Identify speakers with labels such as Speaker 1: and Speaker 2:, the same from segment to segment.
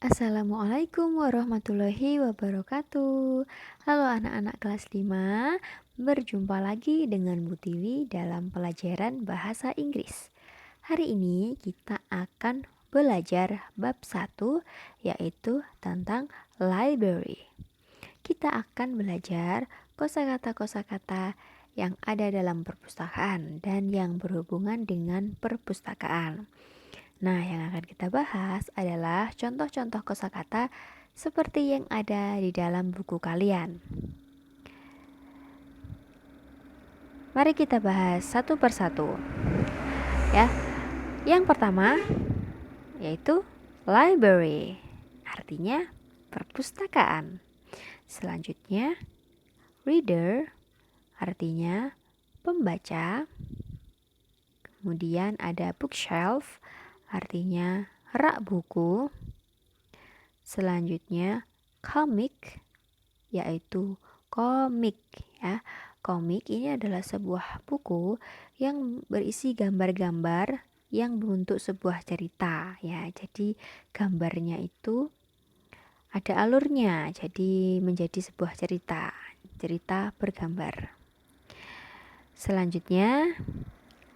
Speaker 1: Assalamualaikum warahmatullahi wabarakatuh. Halo anak-anak kelas 5, berjumpa lagi dengan Bu Tiwi dalam pelajaran bahasa Inggris. Hari ini kita akan belajar bab 1, yaitu tentang library. Kita akan belajar kosakata-kosakata yang ada dalam perpustakaan dan yang berhubungan dengan perpustakaan. Nah, yang akan kita bahas adalah contoh-contoh kosakata seperti yang ada di dalam buku kalian. Mari kita bahas satu persatu. Ya. Yang pertama yaitu library, artinya perpustakaan. Selanjutnya reader, artinya pembaca. Kemudian ada bookshelf, artinya rak buku. Selanjutnya comic, yaitu komik ya. Komik ini adalah sebuah buku yang berisi gambar-gambar yang membentuk sebuah cerita ya. Jadi gambarnya itu ada alurnya, jadi menjadi sebuah cerita bergambar. Selanjutnya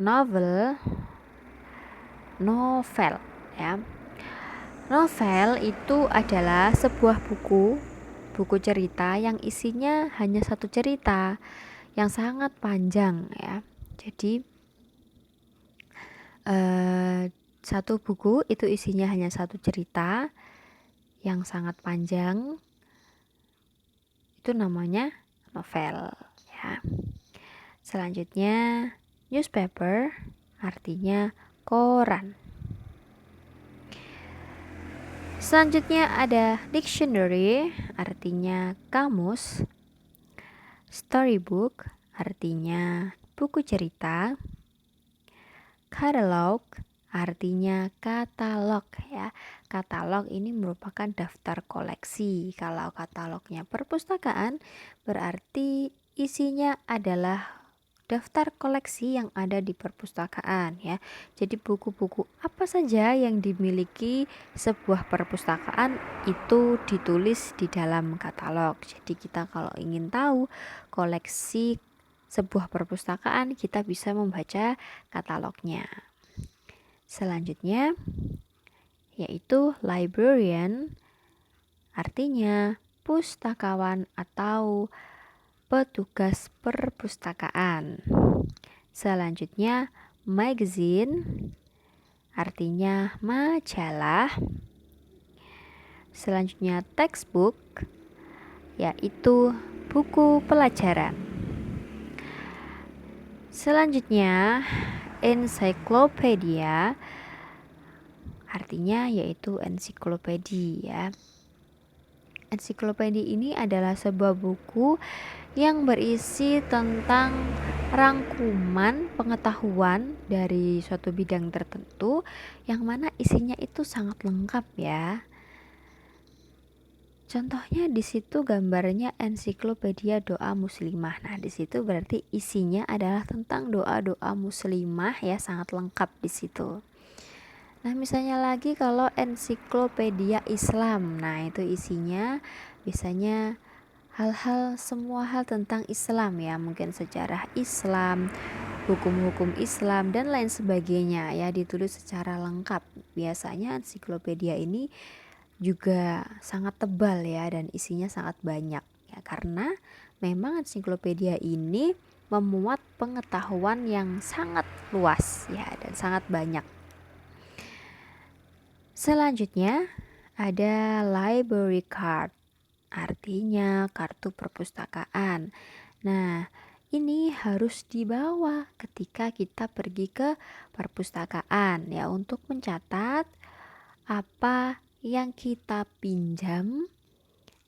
Speaker 1: novel ya. Novel itu adalah sebuah buku cerita yang isinya hanya satu cerita yang sangat panjang ya. Jadi satu buku itu isinya hanya satu cerita yang sangat panjang, itu namanya novel ya. Selanjutnya newspaper, artinya koran. Selanjutnya ada dictionary, artinya kamus. Storybook, artinya buku cerita. Catalog, artinya katalog ya. Katalog ini merupakan daftar koleksi. Kalau katalognya perpustakaan, berarti isinya adalah daftar koleksi yang ada di perpustakaan ya. Jadi buku-buku apa saja yang dimiliki sebuah perpustakaan itu ditulis di dalam katalog. Jadi kita kalau ingin tahu koleksi sebuah perpustakaan, kita bisa membaca katalognya. Selanjutnya yaitu librarian, artinya pustakawan atau petugas perpustakaan. Selanjutnya magazine, artinya majalah. Selanjutnya textbook, yaitu buku pelajaran. Selanjutnya encyclopedia, artinya yaitu ensiklopedia. Ensiklopedia ini adalah sebuah buku yang berisi tentang rangkuman pengetahuan dari suatu bidang tertentu yang mana isinya itu sangat lengkap ya. Contohnya di situ gambarnya ensiklopedia doa muslimah. Nah, di situ berarti isinya adalah tentang doa-doa muslimah ya, sangat lengkap di situ. Nah, misalnya lagi kalau ensiklopedia Islam. Nah, itu isinya biasanya semua hal tentang Islam ya, mungkin sejarah Islam, hukum-hukum Islam dan lain sebagainya ya, ditulis secara lengkap. Biasanya ensiklopedia ini juga sangat tebal ya dan isinya sangat banyak ya, karena memang ensiklopedia ini memuat pengetahuan yang sangat luas ya dan sangat banyak. Selanjutnya ada library card, artinya kartu perpustakaan. Nah, ini harus dibawa ketika kita pergi ke perpustakaan ya, untuk mencatat apa yang kita pinjam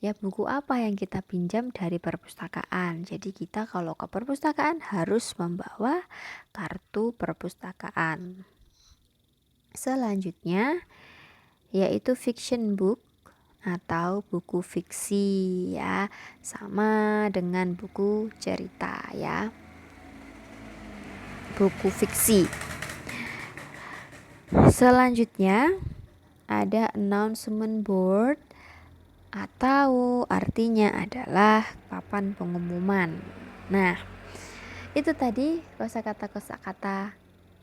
Speaker 1: ya, buku apa yang kita pinjam dari perpustakaan. Jadi kita kalau ke perpustakaan harus membawa kartu perpustakaan. Selanjutnya yaitu fiction book atau buku fiksi ya, sama dengan buku cerita ya, buku fiksi. Selanjutnya ada announcement board atau artinya adalah papan pengumuman. Nah, itu tadi kosakata-kosakata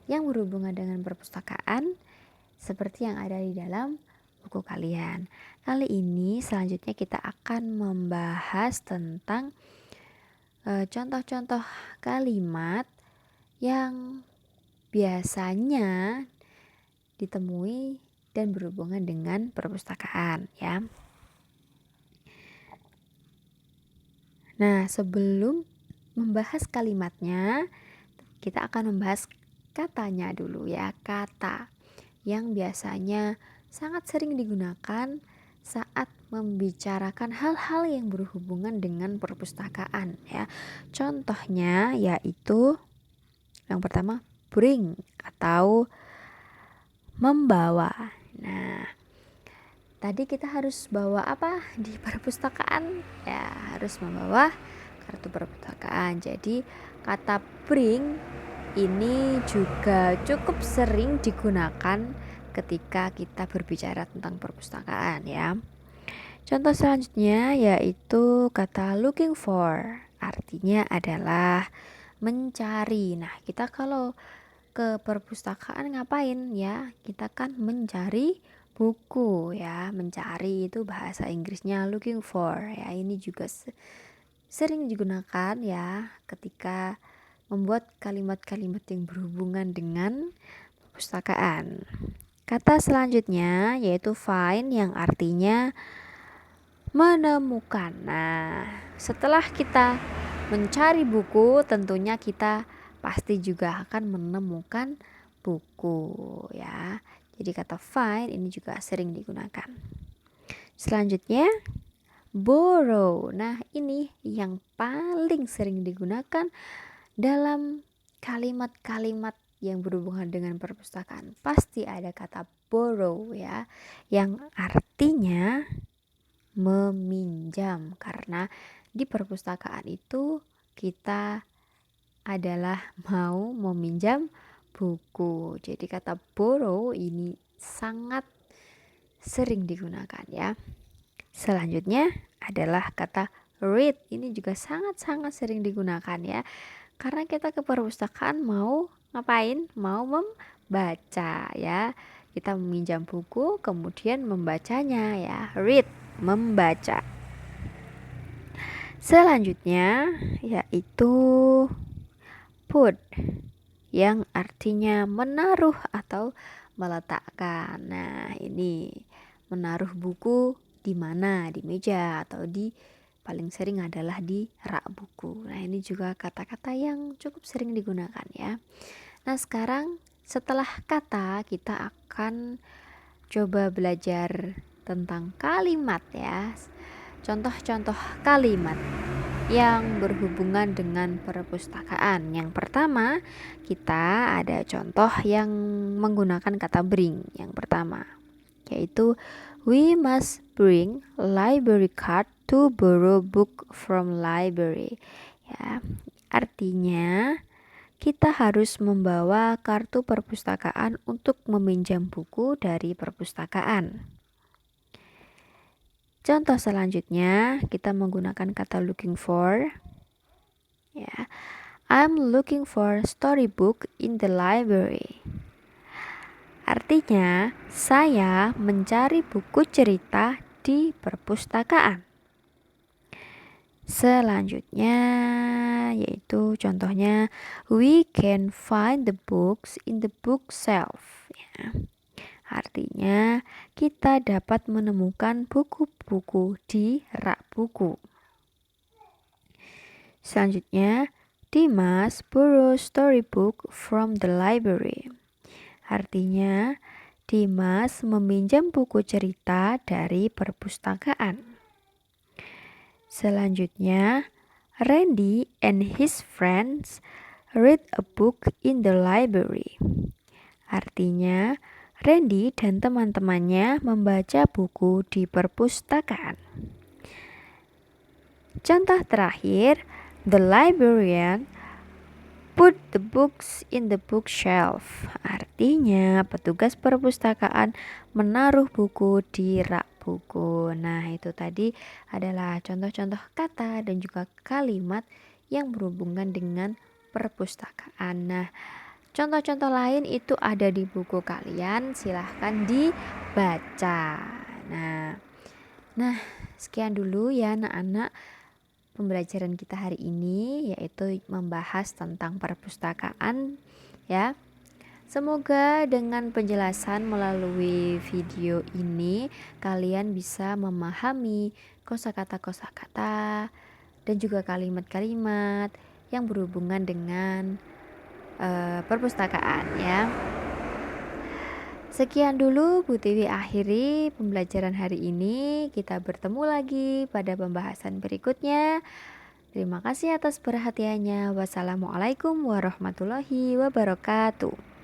Speaker 1: yang berhubungan dengan perpustakaan seperti yang ada di dalam buku kalian. Kali ini selanjutnya kita akan membahas tentang contoh-contoh kalimat yang biasanya ditemui dan berhubungan dengan perpustakaan ya. Nah, sebelum membahas kalimatnya, kita akan membahas katanya dulu ya. Kata yang biasanya sangat sering digunakan saat membicarakan hal-hal yang berhubungan dengan perpustakaan ya. Contohnya yaitu yang pertama bring atau membawa. Nah, tadi kita harus bawa apa di perpustakaan? Ya, harus membawa kartu perpustakaan. Jadi kata bring ini juga cukup sering digunakan ketika kita berbicara tentang perpustakaan ya. Contoh selanjutnya yaitu kata looking for. Artinya adalah mencari. Nah, kita kalau ke perpustakaan ngapain ya? Kita kan mencari buku ya. Mencari itu bahasa Inggrisnya looking for ya. Ini juga sering digunakan ya ketika membuat kalimat-kalimat yang berhubungan dengan perpustakaan. Kata selanjutnya yaitu find yang artinya menemukan. Nah, setelah kita mencari buku, tentunya kita pasti juga akan menemukan buku ya. Jadi kata find ini juga sering digunakan. Selanjutnya borrow. Nah, ini yang paling sering digunakan dalam kalimat-kalimat yang berhubungan dengan perpustakaan. Pasti ada kata borrow ya, yang artinya meminjam, karena di perpustakaan itu kita adalah mau meminjam buku. Jadi kata borrow ini sangat sering digunakan ya. Selanjutnya adalah kata read. Ini juga sangat-sangat sering digunakan ya. Karena kita ke perpustakaan mau ngapain? Mau membaca ya. Kita meminjam buku kemudian membacanya ya. Read, membaca. Selanjutnya yaitu put yang artinya menaruh atau meletakkan. Nah, ini menaruh buku di mana? Di meja atau di paling sering adalah di rak buku. Nah, ini juga kata-kata yang cukup sering digunakan ya. Nah, sekarang setelah kata kita akan coba belajar tentang kalimat ya. Contoh-contoh kalimat yang berhubungan dengan perpustakaan. Yang pertama, kita ada contoh yang menggunakan kata bring. Yang pertama, yaitu we must bring library card to borrow book from library. Ya, artinya kita harus membawa kartu perpustakaan untuk meminjam buku dari perpustakaan. Contoh selanjutnya, kita menggunakan kata looking for. Ya, I'm looking for storybook in the library. Artinya, saya mencari buku cerita di perpustakaan. Selanjutnya, yaitu contohnya, we can find the books in the bookshelf. Ya. Artinya, kita dapat menemukan buku-buku di rak buku. Selanjutnya, Dimas borrow storybook from the library. Artinya, Dimas meminjam buku cerita dari perpustakaan. Selanjutnya, Randy and his friends read a book in the library. Artinya, Randy dan teman-temannya membaca buku di perpustakaan. Contoh terakhir, the librarian Put the books in the bookshelf. Artinya petugas perpustakaan menaruh buku di rak buku. Nah, itu tadi adalah contoh-contoh kata dan juga kalimat yang berhubungan dengan perpustakaan. Nah, contoh-contoh lain itu ada di buku kalian, silahkan dibaca. Nah, sekian dulu ya anak-anak pembelajaran kita hari ini, yaitu membahas tentang perpustakaan ya. Semoga dengan penjelasan melalui video ini kalian bisa memahami kosakata-kosakata dan juga kalimat-kalimat yang berhubungan dengan perpustakaan ya. Sekian dulu Bu Tiwi akhiri pembelajaran hari ini. Kita bertemu lagi pada pembahasan berikutnya. Terima kasih atas perhatiannya. Wassalamualaikum warahmatullahi wabarakatuh.